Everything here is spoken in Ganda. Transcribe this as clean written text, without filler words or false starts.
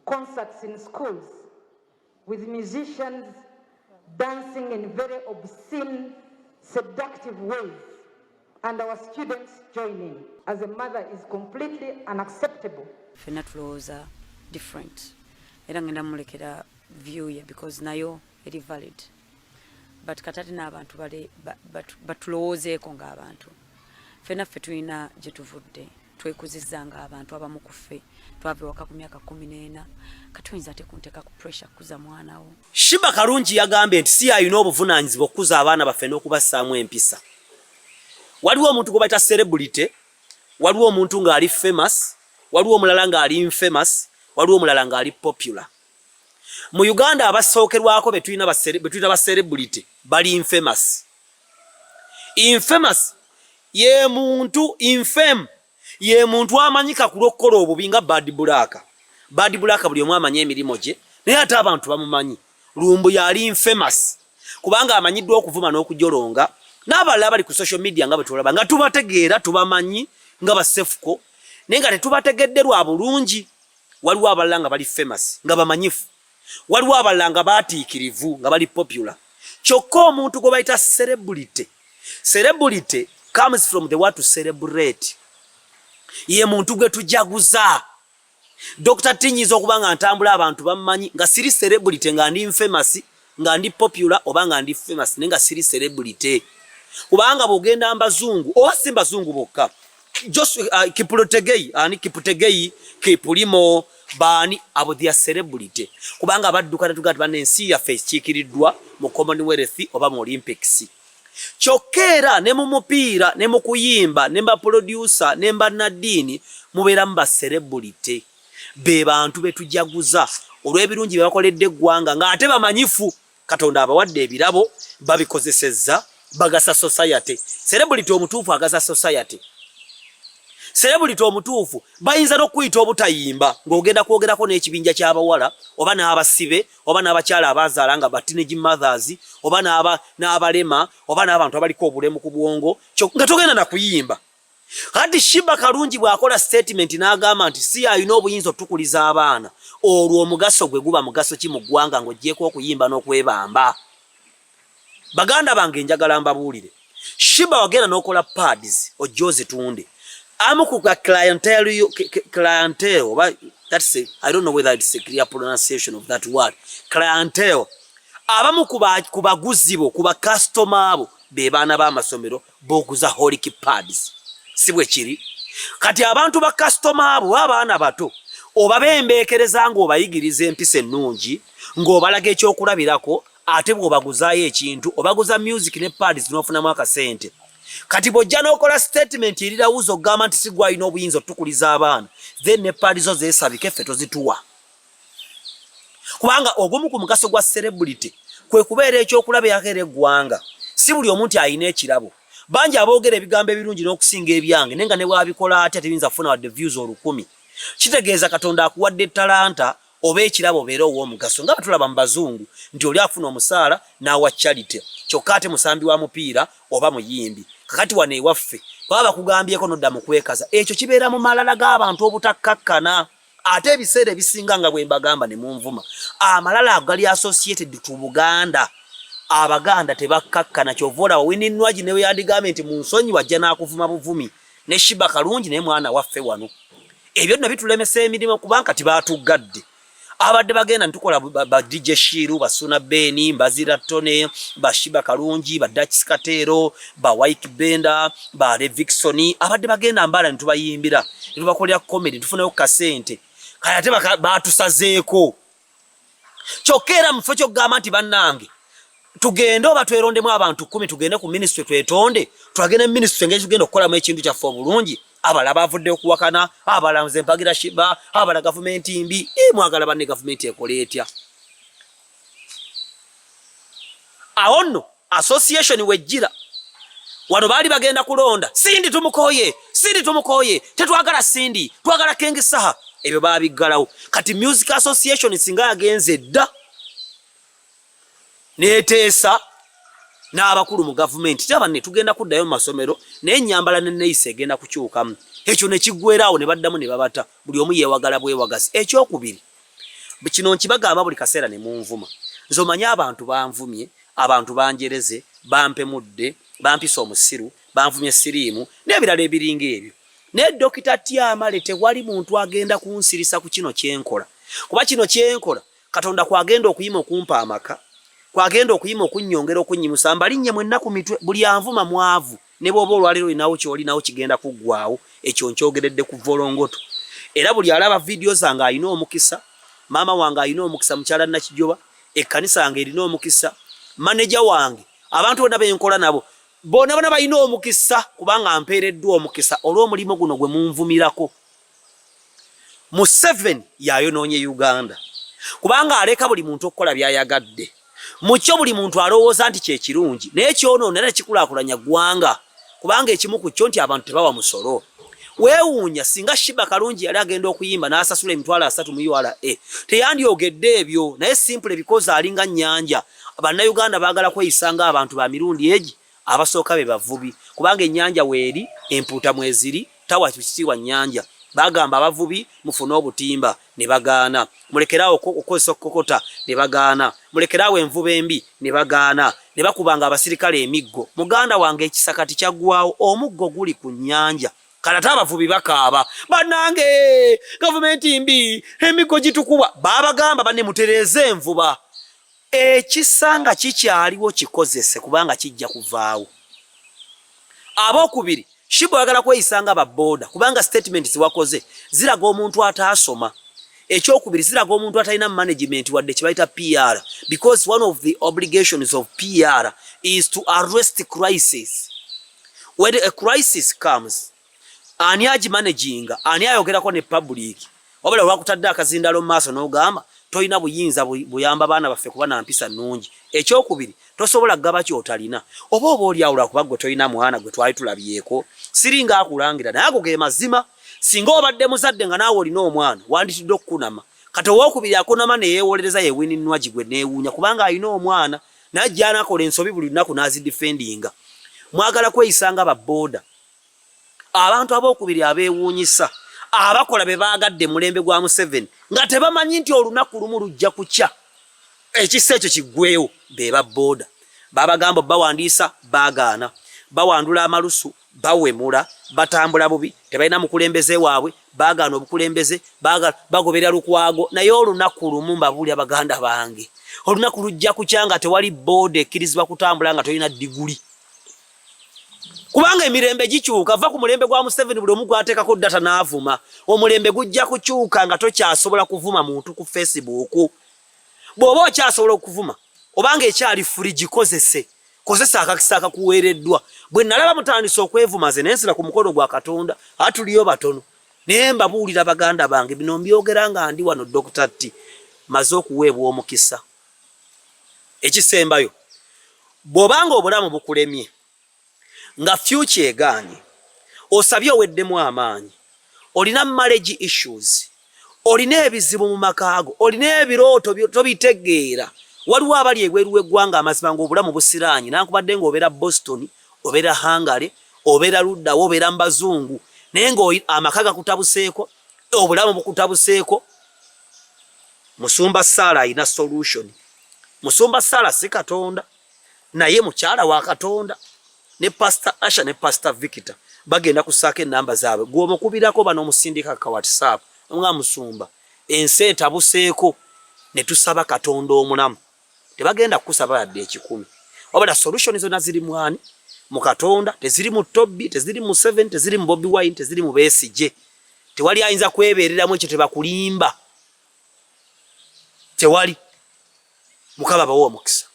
concerts in schools with musicians dancing in very obscene, seductive ways, and our students joining as a mother is completely unacceptable. Fena tulowooza different. Era ngenda mulekera view ye because nayo eri valid. But katati n'abantu batulowoozeeko ng'abantu. Fena ffe tulina gye tuvudde. Twekuzizanga abantu abamu ku ffe. Twava waka ku myaka 14. Katuyinza ate kunteeka ku pressure kuza mwana wo. Sheebah Karungi yagambye nti si ayina obuvunaanyizibwa okukuza abaana baffe n'okubassaamu empisa. Waliwo omuntu gwe bayita celebrity, waliwo omuntu ng'ali famous, waliwo omulala ng'ali infamous, waliwo omulala ng'ali popular. Mu Uganda abasookerwako betulina ba celebrity bali infamous. Infamous ye muntu infame ye muntu amanyika kulokola obubi nga Bad Black. Bad Black buli omu amanyi emirimu gye naye ate abantu bamumanyi. Lumbu yali infamous kubanga amanyiddwa okuvuma n'okujolonga. N'abalala bali ku social media nga betulaba nga tubategeera tubamanyi nga basefuko naye nga tetubategedde lwa bulungi. Waliwo abalala nga bali famous nga bamanyifu, waliwo abalala nga baatiikirivu nga bali popular. Kyokka omuntu gwe bayita celebrity, celebrity comes from the word to celebrate. Ye muntu gwe tujaguza. Dr. Tinyiza okuba nga ntambula abantu bamanyi nga siri celebrity nga ndi infamous nga ndi popular oba nga ndi famous naye nga siri celebrity. Kubanga bogenda mbazungu oba si mbazungu bokka just Kiputegei Kipulimo bani abo dia celebrity kubanga badduka tugati banensi ya face chikiriddwa mu Commonwealth oba mu Olympics. Chokera ne mu mupiira ne mu kuyimba ne mba producer ne mba Nadini mubera mba celebrity be bantu betujaguza olw'ebirungi byakoledde gwanga nga ate bamanyifu Katonda abawadde ebirabo babikozesezza bagasa society. Celebrity omutuufu agasa society. Celebrity omutuufu bayinza n'okuyita obutayimba ng'ogenda kwogerako n'ekibinja ky'abawala oba n'abasibe oba n'abakyala abazaala nga teenage mothers oba n'abalema oba n'abantu abaliko obulemu ku bwongo nga togenda na kuyimba. Kati Sheebah Karungi bw'akola statement n'agamba nti si ayina obuyinza otukuliza abaana olwo omugaso gwe guba mugaso ki mu ggwanga ng'oggyeko okuyimba n'okwebamba. Baganda bange njagala mbabuulire. Sheebah wagenda n'okola pads ojjoze tunde. Amuku kwa clientele, that's I don't know whether it's a clear pronunciation of that word. Clientele. Abamu kubaguzi bo, kuba customer abo, be baana b'amasomero boguza holic pads. Sibwe kiri. Kati abantu ba customer abo abaana bato oba bembeekereza ng'obayigiriza empisa ennungi ng'obalaga ekyokulabirako ate bw'obaguzaayo ekintu obaguza music ne pads n'ofunamu akasente. Kati bojja n'okola statement erirauza okugamba nti sigwa alina obuyinza otukuliza abaana then ne pads zo zeesabike ffe tozituwa. Kubanga ogumu ku mugaso gwa celebrity kwe kubeera ekyokulabirako era eggwanga. Si buli omuntu alina ekirabo. Bangi aboogera ebigambo ebirungi n'okusinga ebyange naye nga ne bw'abikola atya tebiyinza kufuna wadde views 1000. Kitegeeza Katonda akuwadde talanta oba ekirabo obeera ow'omugaso nga batulaba mu bazungu nti oli afuna omusaala n'awa charity kyokka ate musambi wa mupiira oba muyimbi. Kakati wano ewaffe baba bakugambyeko nodda mu kwekaza ekyo kibeera mu malala g'abantu obutakkakkana ate ebiseera ebisinga nga bwe mbagamba ne munvuma amalala agali associated to Buganda. Abaganda tebakkakkana kyova olaba Winnie ne we yandigambye nti mu nsonyi wajja n'akuvuma buvumi ne Sheebah Karungi naye mwana waffe wano. Ebyo nno bitulemesa emirimu kubanga tibaatuggadde. Abadde bagenda ntukola ba DJ Shiru, ba Suna Beni, Mbazira Tone, ba Sheebah Karungi, ba Dutch Skatero, ba White Benda, ba Revicksoni, abadde bagenda mbala ntubayimbira. Ntubakolera comedy tufunayo kasente. Kaya ate baatusazeeko. Kyokera mufo ky'okugamba nti bannange tugende oba twerondemu abantu 10 tugende ku ministry twetonde twagenda ministry ngezi tugenda okukolamu ekintu kyaffe obulungi. Abala bavudde okuwakana abala nze mpagira Sheebah abala government mbi mwagala banne government ekole etya. Awo nno association wejjira wano baali bagenda kulonda Sindi tumukoye tetwagala Sindi twagala Kenge Saha ebyo babiggalawo. Kati music association singa yagenze dda neeteesa n'abakulu mu government tabanne tugenda kuddayo mu masomero naye ennyambala n'enneeyisa egenda kukyukamu. Ekyo ne kiggweeraawo ne baddamu ne babata buli omu yeewagala bwewagasi. Ekyokubiri kino nkibagamba buli kaseera ne munvuma nze omanyi abantu banvumye abantu banjereze bampemudde bampisa omusiru banvumye siriimu n'ebirala ebiringa ebyo naye Dokita Tyamale tewali muntu agenda kunsirisa ku kino kyenkola kuba kino kyenkola Katonda kwagenda okuyima okumpa amaka kwagenda okuyima okunnyongera okunnyimusa mbalinnye mwenna ku mitwe buli anvuma mwavu ne bw'oba olwaliro olinawo ky'olinawo kigenda kuggwaawo ekyo nkyogeredde ku volongoto era buli alaba vidiyo zange alina omukisa maama wange alina omukisa mukyala Nakijoba ekkanisa yange erina omukisa maneja wange abantu bonna benkola nabo bonna balina omukisa kubanga mpeereddwa omukisa olw'omulimu guno gwe munvumirako. Museveni yayonoonye Uganda kubanga aleka buli muntu okukola byayagadde mukyo buli muntu alowooza nti kye kirungi naye kyonoona era kikulaakulanya ggwanga kubanga ekimu ku kyo nti abantu tebawa musolo. Weewuunya singa Sheebah Kalungi yali agenda okuyimba n'asasula emitwalo 3 mu URA teyandyogedde ebyo naye simple because alinga nnyanja. Bannayuganda baagala kweyisanga abantu ba mirundi egi abasooka be bavubi kubanga ennyanja weeri empuuta mweziri tawa kisiwa nnyanja bagamba abavubi mufune obutimba ne bagaana mulekerawo okukozesa okukokota ne bagaana mulekerawo envuba embi ne bagaana ne bakubanga abasirikale emiggo. Muganda wange ekisakati kyaggwawo omuggo guli ku nnyanja kalata abavubi bakaaba bannange gavumenti mbi emiggo gitukuba babagamba banne mutereeze envuba ekisanga kikyaliwo kikozese kubanga kijja kuvaawo. Abokubiri Sheebah yagala kweyisanga ababooda kubanga statement ziwakoze ziraga omuntu ataasoma. Ekyokubiri ziraga omuntu atalina management wadde kibayita PR because one of the obligations of PR is to arrest crisis. When a crisis comes ani agimanaginga ani ayogerako ne public wabula lwakutadde akazindalo mu maaso n'ogamba toyina buyinza buyamba baana baffe kuba na mpisa nnungi. Ekyokubiri tosobola kugaba kyotalina oba olyawo kuba gwe toyina mwana gwe twali tulabyeko siringa akulangira naye ago ge mazima. Singa obadde muzadde nga naawe olina omwana wanditidde okukunama kati owookubiri akunama ne yeewolereza yeewininnwagi gwe neewuunya kubanga alina omwana naye ajja anakola ensobi buli lunaku n'azidifendinga. Mwagala kweyisanga ababooda abantu abookubiri abeewuunyisa abakola be baagadde mulembe gwa Museveni nga tebamanyi nti olunaku lumu lujja kukya ekisa ekyo kiggweewo be babooda. Babagamba bawandiisa baagaana bawandula amalusu bawemula batambula bubi tebalina mukulembeze waabwe baagaana obukulembeze bagoberera lukwago naye olunaku lumu mbabuli Baganda bange olunaku lujja kukya nga tewali booda ekkirizibwa kutambula nga tolina diguli kubanga emirembe gikyuka va ku mulembe gwa Museveni buli omu gwateekako data n'avuma omulembe gujja kukyuka nga tokyasobola kuvuma muntu ku Facebook. Bw'oba okyasobola okuvuma obanga ekyali fuli gikozese kozesa akakisa akakuweereddwa. Bwe nalaba mutandise okwevuma ze nensira ku mukono gwa Katonda atuliyo batono naye mbabuulira Baganda bange bino mbyogera nga ndi wano Dr. T maze okuweebwa omukisa. Ekisembayo bw'obanga obulamu bukulemye nga future egaanye osabye oweddemu amaanyi olina marriage issues olina ebizibu mu makaago olina ebirooto tobitegeera waliwo abali ebweru w'eggwanga amazima ng'obulamu busiraanyi nankubadde ng'obeera Boston obeera Hungary obeera ludda obeera mu bazungu naye ng'amaka gakutabuseeko obulamu bukutabuseeko. Musumba Sarah alina solution. Musumba Sarah si Katonda naye mukyala wa Katonda. Ne Pastor Asha ne Pastor Victor bagenda kusaaka enamba zaabwe gw'omukubirako bano omusindika ka WhatsApp nga Musumba ensi etabuseeko ne tusaba Katonda omulamu tebagenda kukusaba yadde 10 wabula solution zonna ziri mwani mu Katonda teziri mu Tobbi teziri mu Museveni teziri mu Bobi Wine teziri mu Besigye tewali ayinza kwebeereramu ekyo tebakulimba tewali Mukama bawo omukisa.